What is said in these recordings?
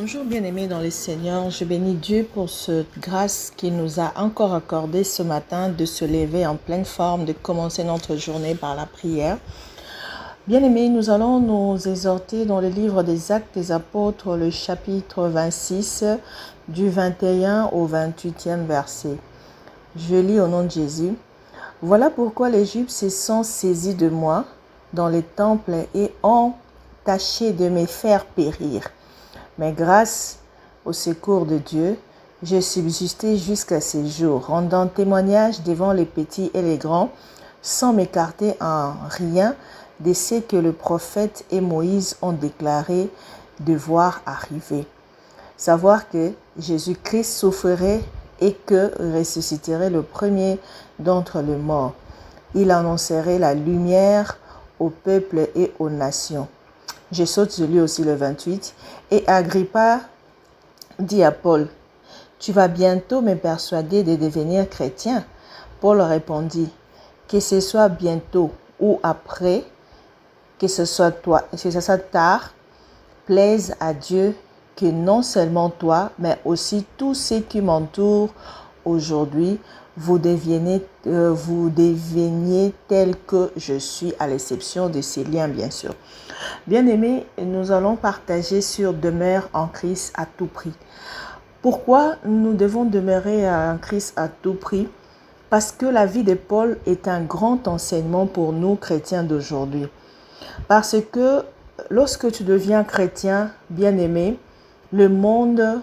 Bonjour bien-aimés dans le Seigneur, je bénis Dieu pour cette grâce qu'il nous a encore accordée ce matin de se lever en pleine forme, de commencer notre journée par la prière. Bien-aimés, nous allons nous exhorter dans le livre des Actes des Apôtres, le chapitre 26, du 21 au 28e verset. Je lis au nom de Jésus. « Voilà pourquoi les Juifs se sont saisis de moi dans les temples et ont tâché de me faire périr. Mais grâce au secours de Dieu, j'ai subsisté jusqu'à ce jour, rendant témoignage devant les petits et les grands, sans m'écarter en rien de ce que le prophète et Moïse ont déclaré devoir arriver. Savoir que Jésus-Christ souffrirait et que ressusciterait le premier d'entre les morts. Il annoncerait la lumière au peuple et aux nations. » Je saute de lui aussi le 28. Et Agrippa dit à Paul, « Tu vas bientôt me persuader de devenir chrétien. » Paul répondit, « Que ce soit bientôt ou après, que ce soit tard, plaise à Dieu que non seulement toi, mais aussi tous ceux qui m'entourent aujourd'hui, vous deveniez tel que je suis, à l'exception de ces liens, bien sûr. » Bien-aimés, nous allons partager sur demeure en Christ à tout prix. Pourquoi nous devons demeurer en Christ à tout prix? Parce que la vie de Paul est un grand enseignement pour nous chrétiens d'aujourd'hui. Parce que lorsque tu deviens chrétien, bien-aimé, le monde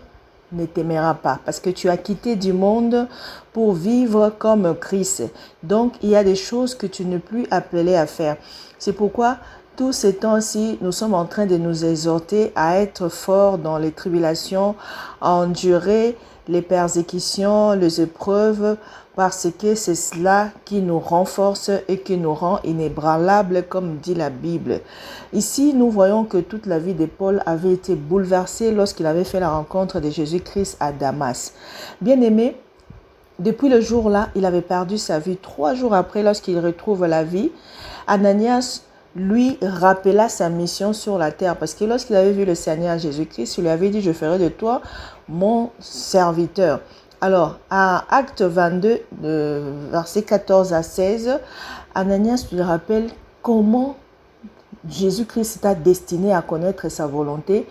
ne t'aimera pas parce que tu as quitté du monde pour vivre comme Christ. Donc, il y a des choses que tu n'es plus appelé à faire. C'est pourquoi tous ces temps-ci, nous sommes en train de nous exhorter à être forts dans les tribulations, à endurer les persécutions, les épreuves, parce que c'est cela qui nous renforce et qui nous rend inébranlables, comme dit la Bible. Ici, nous voyons que toute la vie de Paul avait été bouleversée lorsqu'il avait fait la rencontre de Jésus-Christ à Damas. Bien-aimé, depuis le jour-là, il avait perdu sa vie. 3 jours après, lorsqu'il retrouve la vie, Ananias lui rappela sa mission sur la terre. Parce que lorsqu'il avait vu le Seigneur Jésus-Christ, il lui avait dit, « Je ferai de toi mon serviteur. » Alors, à Acte 22, versets 14 à 16, Ananias lui rappelle comment Jésus-Christ t'a destiné à connaître sa volonté,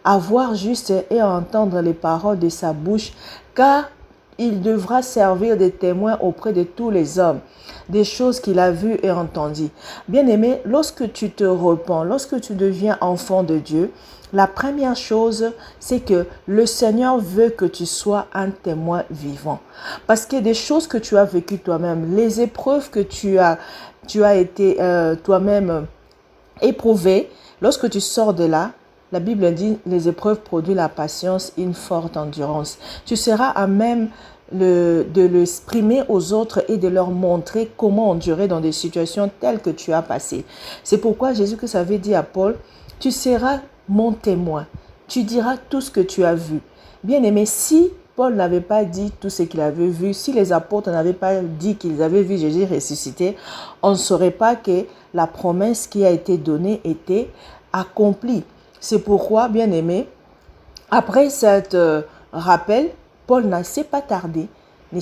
à voir juste et à entendre les paroles de sa bouche, car il devra servir de témoin auprès de tous les hommes, des choses qu'il a vues et entendues. Bien-aimé, lorsque tu te repens, lorsque tu deviens enfant de Dieu, la première chose, c'est que le Seigneur veut que tu sois un témoin vivant. Parce que des choses que tu as vécues toi-même, les épreuves que tu as été toi-même éprouvé, lorsque tu sors de là, la Bible dit, les épreuves produisent la patience, une forte endurance. Tu seras à même de l'exprimer aux autres et de leur montrer comment endurer dans des situations telles que tu as passées. C'est pourquoi Jésus-Christ avait dit à Paul, tu seras mon témoin, tu diras tout ce que tu as vu. Bien-aimé, si Paul n'avait pas dit tout ce qu'il avait vu, si les apôtres n'avaient pas dit qu'ils avaient vu Jésus ressuscité, on ne saurait pas que la promesse qui a été donnée était accomplie. C'est pourquoi, bien-aimé, après cet rappel, Paul ne s'est pas tardé. Il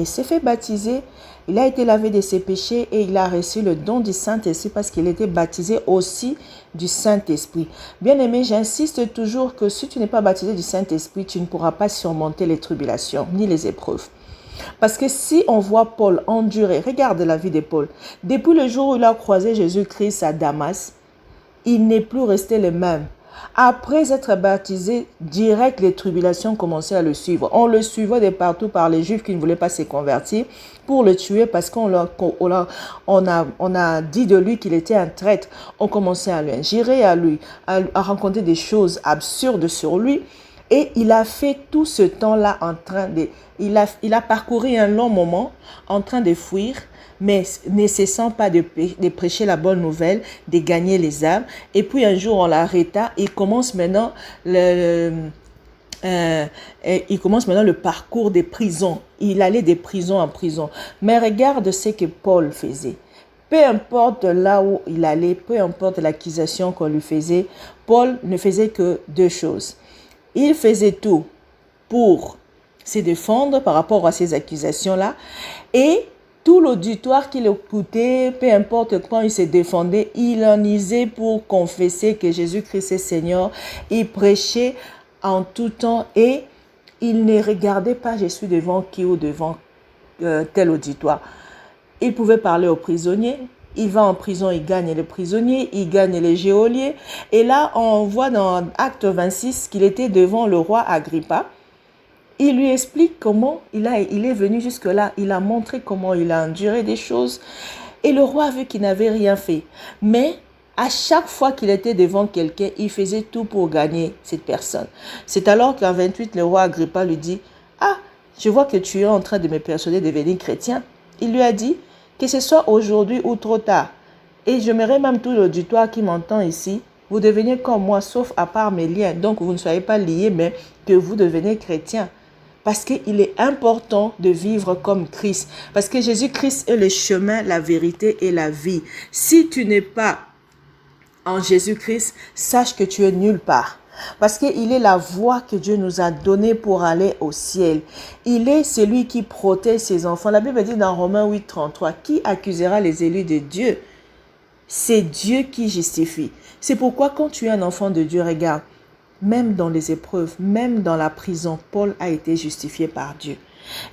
s'est fait baptiser, il a été lavé de ses péchés et il a reçu le don du Saint-Esprit parce qu'il était baptisé aussi du Saint-Esprit. Bien-aimé, j'insiste toujours que si tu n'es pas baptisé du Saint-Esprit, tu ne pourras pas surmonter les tribulations ni les épreuves. Parce que si on voit Paul endurer, regarde la vie de Paul, depuis le jour où il a croisé Jésus-Christ à Damas, il n'est plus resté le même. Après être baptisé, direct les tribulations commençaient à le suivre. On le suivait de partout par les Juifs qui ne voulaient pas se convertir pour le tuer parce qu'on a dit de lui qu'il était un traître. On commençait à lui injurer, à raconter des choses absurdes sur lui. Et il a fait tout ce temps-là en train de... Il a parcouru un long moment en train de fuir, mais ne cessant pas de prêcher la bonne nouvelle, de gagner les âmes. Et puis un jour, on l'arrêta. Il commence maintenant le parcours des prisons. Il allait de prison en prison. Mais regarde ce que Paul faisait. Peu importe là où il allait, peu importe l'accusation qu'on lui faisait, Paul ne faisait que deux choses. Il faisait tout pour se défendre par rapport à ces accusations-là et tout l'auditoire qui l'écoutait, peu importe quand il se défendait, il en usait pour confesser que Jésus-Christ est Seigneur. Il prêchait en tout temps et il ne regardait pas je suis devant qui ou devant tel auditoire. Il pouvait parler aux prisonniers. Il va en prison, il gagne les prisonniers, il gagne les geôliers. Et là, on voit dans Acte 26 qu'il était devant le roi Agrippa. Il lui explique comment il est venu jusque-là. Il a montré comment il a enduré des choses. Et le roi a vu qu'il n'avait rien fait. Mais à chaque fois qu'il était devant quelqu'un, il faisait tout pour gagner cette personne. C'est alors qu'en 28, le roi Agrippa lui dit « Ah, je vois que tu es en train de me persuader de devenir chrétien. » Il lui a dit « Que ce soit aujourd'hui ou trop tard. Et j'aimerais même tout l'auditoire qui m'entend ici. Vous devenez comme moi, sauf à part mes liens. Donc, vous ne soyez pas liés, mais que vous devenez chrétien. » Parce qu'il est important de vivre comme Christ. Parce que Jésus-Christ est le chemin, la vérité et la vie. Si tu n'es pas en Jésus-Christ, sache que tu es nulle part. Parce qu'il est la voie que Dieu nous a donnée pour aller au ciel. Il est celui qui protège ses enfants. La Bible dit dans Romains 8, 33, qui accusera les élus de Dieu? C'est Dieu qui justifie. C'est pourquoi quand tu es un enfant de Dieu, regarde, même dans les épreuves, même dans la prison, Paul a été justifié par Dieu.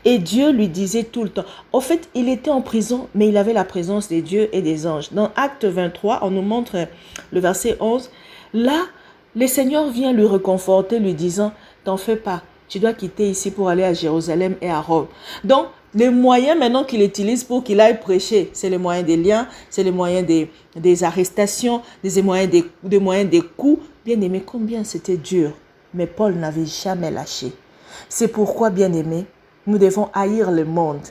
Et Dieu lui disait tout le temps. Au fait, il était en prison, mais il avait la présence des dieux et des anges. Dans Acte 23, on nous montre le verset 11. Là, le Seigneur vient lui réconforter, lui disant, t'en fais pas, tu dois quitter ici pour aller à Jérusalem et à Rome. Donc, les moyens maintenant qu'il utilise pour qu'il aille prêcher, c'est les moyens des liens, c'est les moyens des arrestations, des moyens des coups. Bien aimé, combien c'était dur, mais Paul n'avait jamais lâché. C'est pourquoi, bien aimé, nous devons haïr le monde.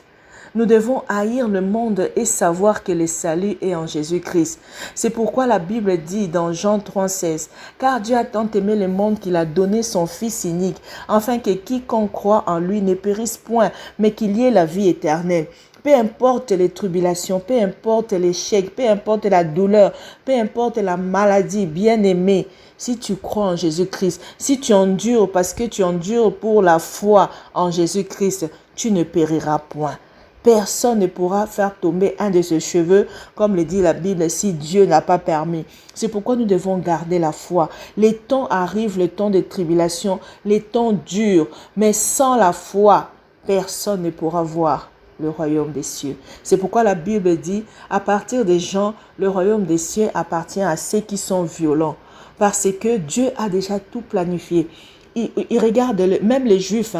Nous devons haïr le monde et savoir que le salut est en Jésus-Christ. C'est pourquoi la Bible dit dans Jean 3,16, « Car Dieu a tant aimé le monde qu'il a donné son Fils unique, afin que quiconque croit en lui ne périsse point, mais qu'il y ait la vie éternelle. » Peu importe les tribulations, peu importe l'échec, peu importe la douleur, peu importe la maladie, bien-aimé, si tu crois en Jésus-Christ, si tu endures parce que tu endures pour la foi en Jésus-Christ, tu ne périras point. Personne ne pourra faire tomber un de ses cheveux, comme le dit la Bible, si Dieu n'a pas permis. C'est pourquoi nous devons garder la foi. Les temps arrivent, les temps de tribulation, les temps durs, mais sans la foi, personne ne pourra voir le royaume des cieux. C'est pourquoi la Bible dit, à partir des gens, le royaume des cieux appartient à ceux qui sont violents. Parce que Dieu a déjà tout planifié. Il regarde, même les Juifs,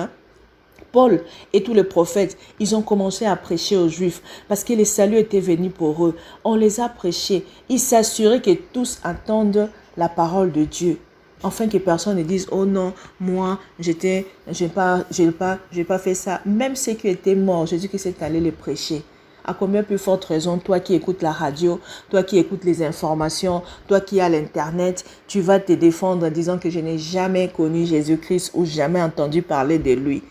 Paul et tous les prophètes, ils ont commencé à prêcher aux Juifs parce que le salut était venu pour eux. On les a prêchés. Ils s'assuraient que tous attendent la parole de Dieu. Afin que personne ne dise, oh non, moi, j'ai pas fait ça. Même ceux qui étaient morts, Jésus qui s'est allé les prêcher. À combien plus forte raison, toi qui écoutes la radio, toi qui écoutes les informations, toi qui as l'internet, tu vas te défendre en disant que je n'ai jamais connu Jésus-Christ ou jamais entendu parler de lui.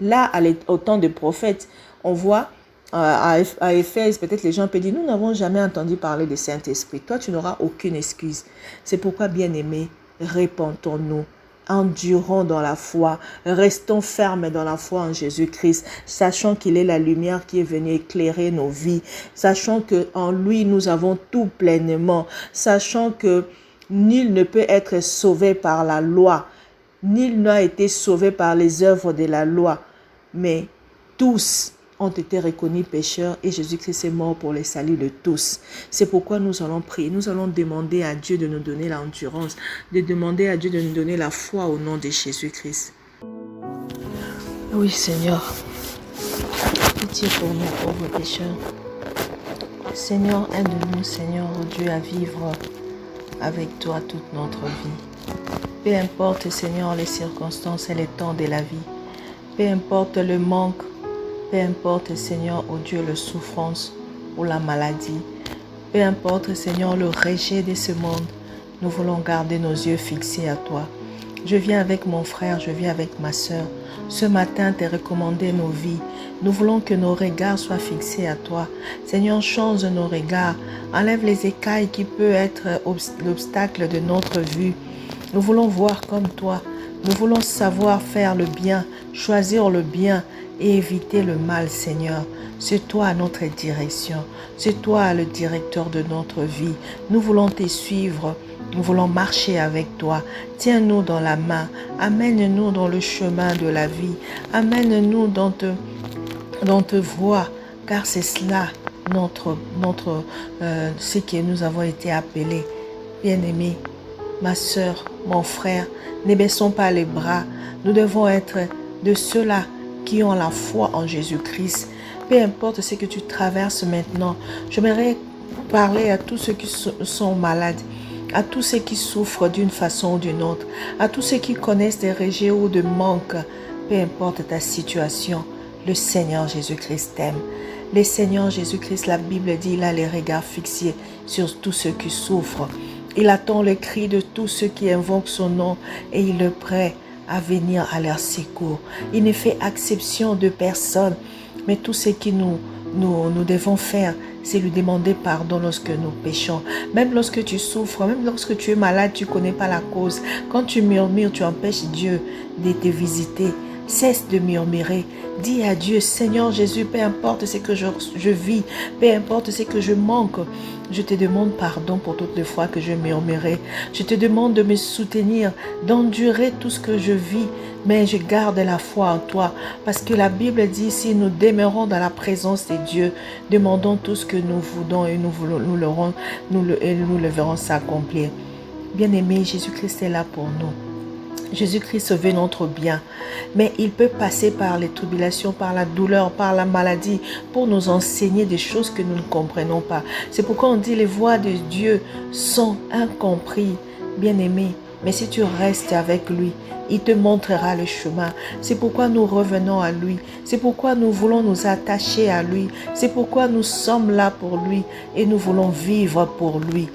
Là, au temps des prophètes, on voit à Éphèse, peut-être les gens peuvent dire, nous n'avons jamais entendu parler du Saint-Esprit. Toi, tu n'auras aucune excuse. C'est pourquoi, bien-aimés, répentons-nous. Endurons dans la foi, restons fermes dans la foi en Jésus-Christ, sachant qu'il est la lumière qui est venue éclairer nos vies, sachant qu'en lui nous avons tout pleinement, sachant que nul ne peut être sauvé par la loi, nul n'a été sauvé par les œuvres de la loi, mais tous ont été reconnus pécheurs et Jésus-Christ est mort pour le salut de tous. C'est pourquoi nous allons prier, nous allons demander à Dieu de nous donner l'endurance, de demander à Dieu de nous donner la foi au nom de Jésus-Christ. Oui Seigneur, pitié pour nous pauvres pécheurs. Seigneur, aide-nous Seigneur, oh Dieu, à vivre avec toi toute notre vie. Peu importe Seigneur les circonstances et les temps de la vie, peu importe le manque, peu importe, Seigneur, oh Dieu, la souffrance ou la maladie. Peu importe, Seigneur, le rejet de ce monde. Nous voulons garder nos yeux fixés à toi. Je viens avec mon frère, je viens avec ma sœur. Ce matin, t'es recommandé nos vies. Nous voulons que nos regards soient fixés à toi. Seigneur, change nos regards. Enlève les écailles qui peuvent être l'obstacle de notre vue. Nous voulons voir comme toi. Nous voulons savoir faire le bien, choisir le bien et éviter le mal, Seigneur. C'est toi notre direction. C'est toi le directeur de notre vie. Nous voulons te suivre. Nous voulons marcher avec toi. Tiens-nous dans la main. Amène-nous dans le chemin de la vie. Amène-nous dans te voie, car c'est cela ce que nous avons été appelés. Bien-aimés, ma sœur, mon frère, ne baissons pas les bras. Nous devons être de ceux-là qui ont la foi en Jésus-Christ. Peu importe ce que tu traverses maintenant, j'aimerais parler à tous ceux qui sont malades, à tous ceux qui souffrent d'une façon ou d'une autre, à tous ceux qui connaissent des rejets ou de manques. Peu importe ta situation, le Seigneur Jésus-Christ t'aime. Le Seigneur Jésus-Christ, la Bible dit, il a les regards fixés sur tous ceux qui souffrent. Il attend le cri de tous ceux qui invoquent son nom et il est prêt à venir à leur secours. Il ne fait exception de personne, mais tout ce que nous devons faire, c'est lui demander pardon lorsque nous péchons. Même lorsque tu souffres, même lorsque tu es malade, tu ne connais pas la cause. Quand tu murmures, tu empêches Dieu de te visiter. Cesse de murmurer. Dis à Dieu, Seigneur Jésus, peu importe ce que je vis, peu importe ce que je manque, je te demande pardon pour toutes les fois que je murmurais. Je te demande de me soutenir, d'endurer tout ce que je vis, mais je garde la foi en toi. Parce que la Bible dit, si nous demeurons dans la présence de Dieu, demandons tout ce que nous voulons et nous le verrons s'accomplir. Bien-aimé, Jésus-Christ est là pour nous. Jésus-Christ veut notre bien, mais il peut passer par les tribulations, par la douleur, par la maladie, pour nous enseigner des choses que nous ne comprenons pas. C'est pourquoi on dit les voies de Dieu sont incomprises, bien-aimé. Mais si tu restes avec lui, il te montrera le chemin. C'est pourquoi nous revenons à lui. C'est pourquoi nous voulons nous attacher à lui. C'est pourquoi nous sommes là pour lui et nous voulons vivre pour lui.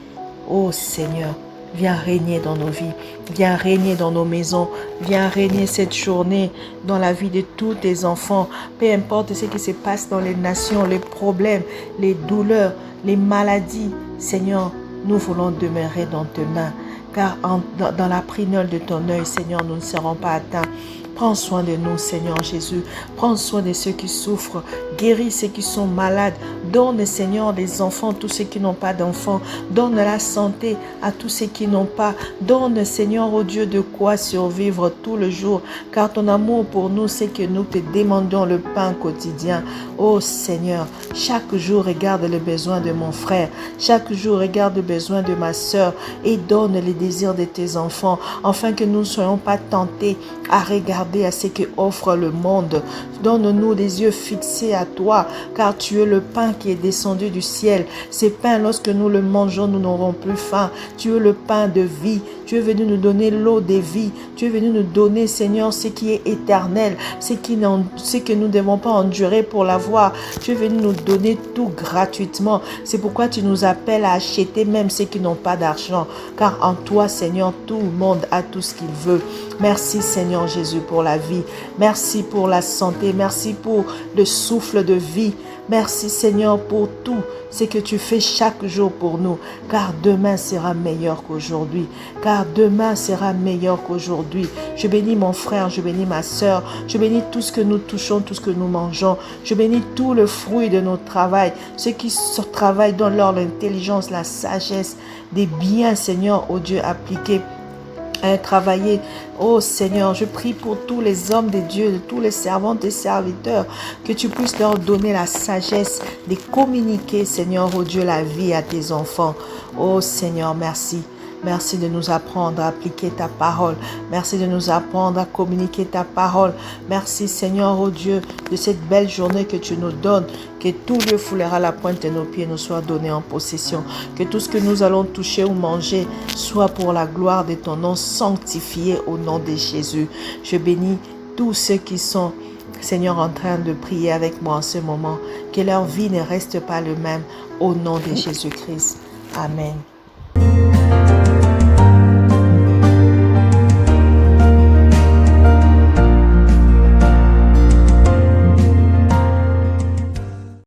Oh Seigneur, viens régner dans nos vies, viens régner dans nos maisons, viens régner cette journée dans la vie de tous tes enfants. Peu importe ce qui se passe dans les nations, les problèmes, les douleurs, les maladies, Seigneur, nous voulons demeurer dans tes mains. Car dans la prunelle de ton œil, Seigneur, nous ne serons pas atteints. Prends soin de nous, Seigneur Jésus. Prends soin de ceux qui souffrent. Guéris ceux qui sont malades. Donne, Seigneur, des enfants, tous ceux qui n'ont pas d'enfants. Donne la santé à tous ceux qui n'ont pas. Donne, Seigneur, oh Dieu, de quoi survivre tout le jour. Car ton amour pour nous, c'est que nous te demandons le pain quotidien. Oh Seigneur, chaque jour, regarde les besoins de mon frère. Chaque jour, regarde les besoins de ma soeur. Et donne les désirs de tes enfants, afin que nous ne soyons pas tentés à regarder à ce que offre le monde. Donne-nous des yeux fixés à toi, car tu es le pain qui est descendu du ciel. Ce pain, lorsque nous le mangeons, nous n'aurons plus faim. Tu es le pain de vie. Tu es venu nous donner l'eau de vie. Tu es venu nous donner, Seigneur, ce qui est éternel, ce que nous ne devons pas endurer pour l'avoir. Tu es venu nous donner tout gratuitement. C'est pourquoi tu nous appelles à acheter même ceux qui n'ont pas d'argent. Car en toi, Seigneur, tout le monde a tout ce qu'il veut. Merci, Seigneur Jésus, pour la vie. Merci pour la santé. Merci pour le souffle de vie. Merci, Seigneur, pour tout ce que tu fais chaque jour pour nous. Car demain sera meilleur qu'aujourd'hui. Car demain sera meilleur qu'aujourd'hui. Je bénis mon frère, je bénis ma soeur. Je bénis tout ce que nous touchons, tout ce que nous mangeons. Je bénis tout le fruit de notre travail. Ceux qui travaillent dans leur intelligence, la sagesse, des biens, Seigneur, ô Dieu, appliqués. Travailler. Oh Seigneur, je prie pour tous les hommes de Dieu, tous les servantes et serviteurs, que tu puisses leur donner la sagesse de communiquer, Seigneur, oh Dieu, la vie à tes enfants. Oh Seigneur, merci. Merci de nous apprendre à appliquer ta parole. Merci de nous apprendre à communiquer ta parole. Merci Seigneur, oh Dieu, de cette belle journée que tu nous donnes. Que tout lieu foulera la pointe de nos pieds nous soit donné en possession. Que tout ce que nous allons toucher ou manger soit pour la gloire de ton nom, sanctifié au nom de Jésus. Je bénis tous ceux qui sont, Seigneur, en train de prier avec moi en ce moment. Que leur vie ne reste pas le même au nom de Jésus-Christ. Amen.